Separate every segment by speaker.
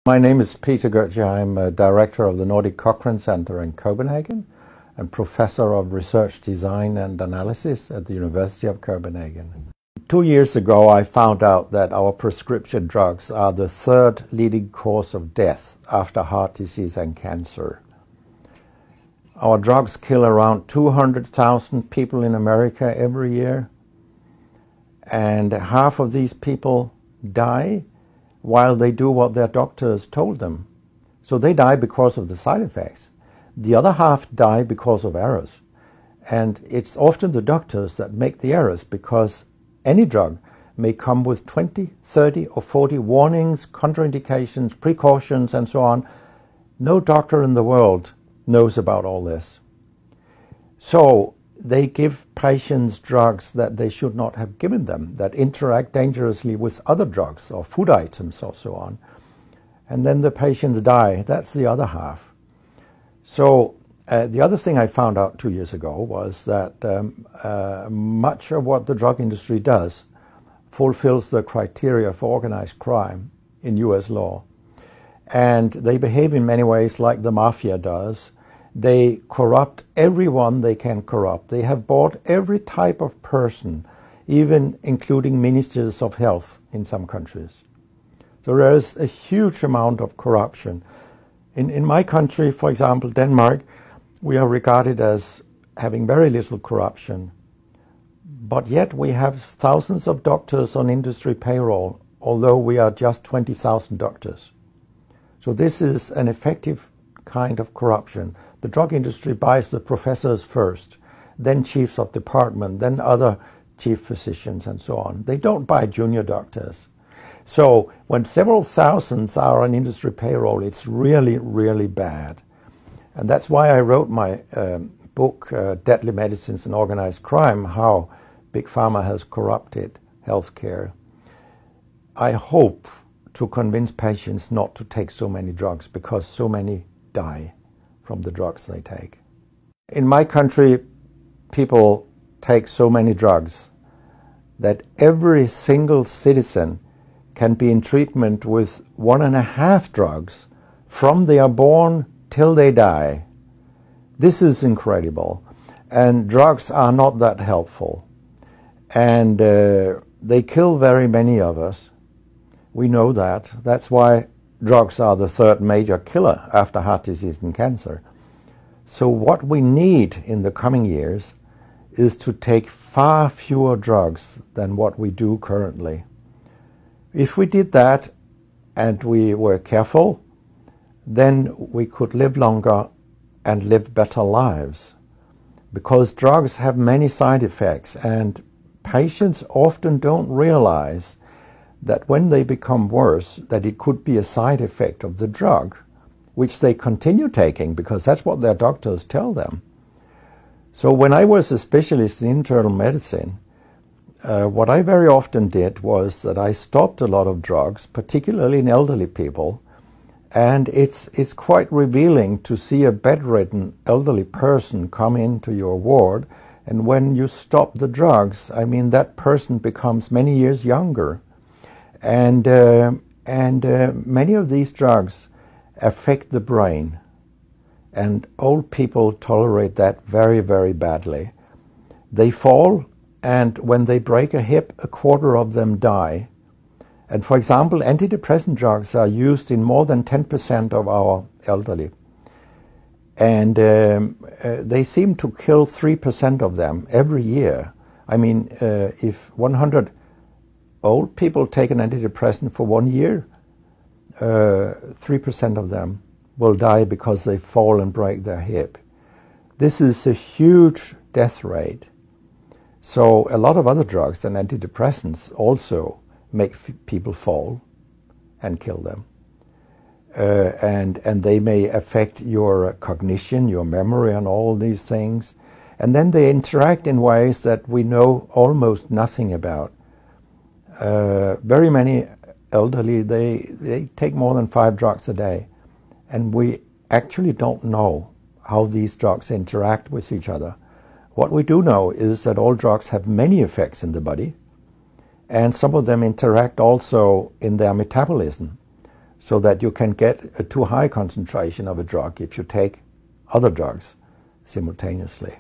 Speaker 1: My name is Peter Goetje. I'm a director of the Nordic Cochrane Center in Copenhagen and professor of research design and analysis at the University of Copenhagen. 2 years ago, I found out that our prescription drugs are the third leading cause of death after heart disease and cancer. Our drugs kill around 200,000 people in America every year, and half of these people die while they do what their doctors told them. So they die because of the side effects. The other half die because of errors. And it's often the doctors that make the errors, because any drug may come with 20, 30 or 40 warnings, contraindications, precautions and so on. No doctor in the world knows about all this. So they give patients drugs that they should not have given them, that interact dangerously with other drugs or food items or so on. And then the patients die. That's the other half. So the other thing I found out 2 years ago was that much of what the drug industry does fulfills the criteria for organized crime in US law. And they behave in many ways like the mafia does. They corrupt everyone they can corrupt. They have bought every type of person, even including ministers of health in some countries. So there is a huge amount of corruption. In my country, for example, Denmark, we are regarded as having very little corruption. But yet we have thousands of doctors on industry payroll, although we are just 20,000 doctors. So this is an effective kind of corruption. The drug industry buys the professors first, then chiefs of department, then other chief physicians and so on. They don't buy junior doctors. So when several thousands are on industry payroll, it's really, really bad. And that's why I wrote my book, Deadly Medicines and Organized Crime, How Big Pharma Has Corrupted Healthcare. I hope to convince patients not to take so many drugs, because so many die from the drugs they take. In my country, people take so many drugs that every single citizen can be in treatment with 1.5 drugs from they are born till they die. This is incredible. And drugs are not that helpful. And they kill very many of us. We know that. That's why drugs are the third major killer after heart disease and cancer. So what we need in the coming years is to take far fewer drugs than what we do currently. If we did that and we were careful, then we could live longer and live better lives. Because drugs have many side effects, and patients often don't realize that when they become worse, that it could be a side effect of the drug, which they continue taking because that's what their doctors tell them. So when I was a specialist in internal medicine, what I very often did was that I stopped a lot of drugs, particularly in elderly people, and it's quite revealing to see a bedridden elderly person come into your ward, and when you stop the drugs, I mean, that person becomes many years younger. And many of these drugs affect the brain, and old people tolerate that very, very badly. They fall, and when they break a hip, 1/4 of them die. And for example, antidepressant drugs are used in more than 10% of our elderly. And they seem to kill 3% of them every year. I mean, if 100 old people take an antidepressant for 1 year, 3% of them will die because they fall and break their hip. This is a huge death rate. So a lot of other drugs than antidepressants also make people fall and kill them. And they may affect your cognition, your memory and all these things. And then they interact in ways that we know almost nothing about. Very many elderly, they take more than 5 drugs a day, and we actually don't know how these drugs interact with each other. What we do know is that all drugs have many effects in the body, and some of them interact also in their metabolism. so that you can get a too high concentration of a drug if you take other drugs simultaneously.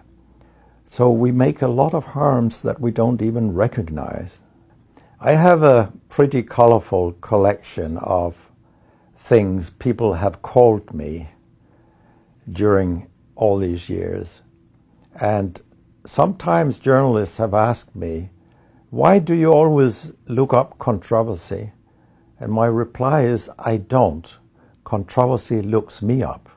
Speaker 1: So we make a lot of harms that we don't even recognize. I have a pretty colorful collection of things people have called me during all these years. And sometimes journalists have asked me, why do you always look up controversy? And my reply is, I don't. Controversy looks me up,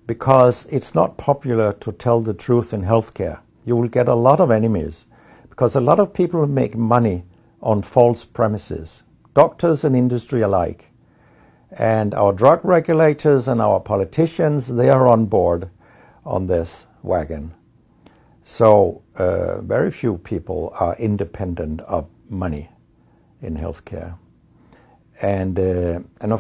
Speaker 1: because it's not popular to tell the truth in healthcare. You will get a lot of enemies, because a lot of people make money on false premises, doctors and industry alike. And our drug regulators and our politicians, they are on board on this wagon. So very few people are independent of money in healthcare. And of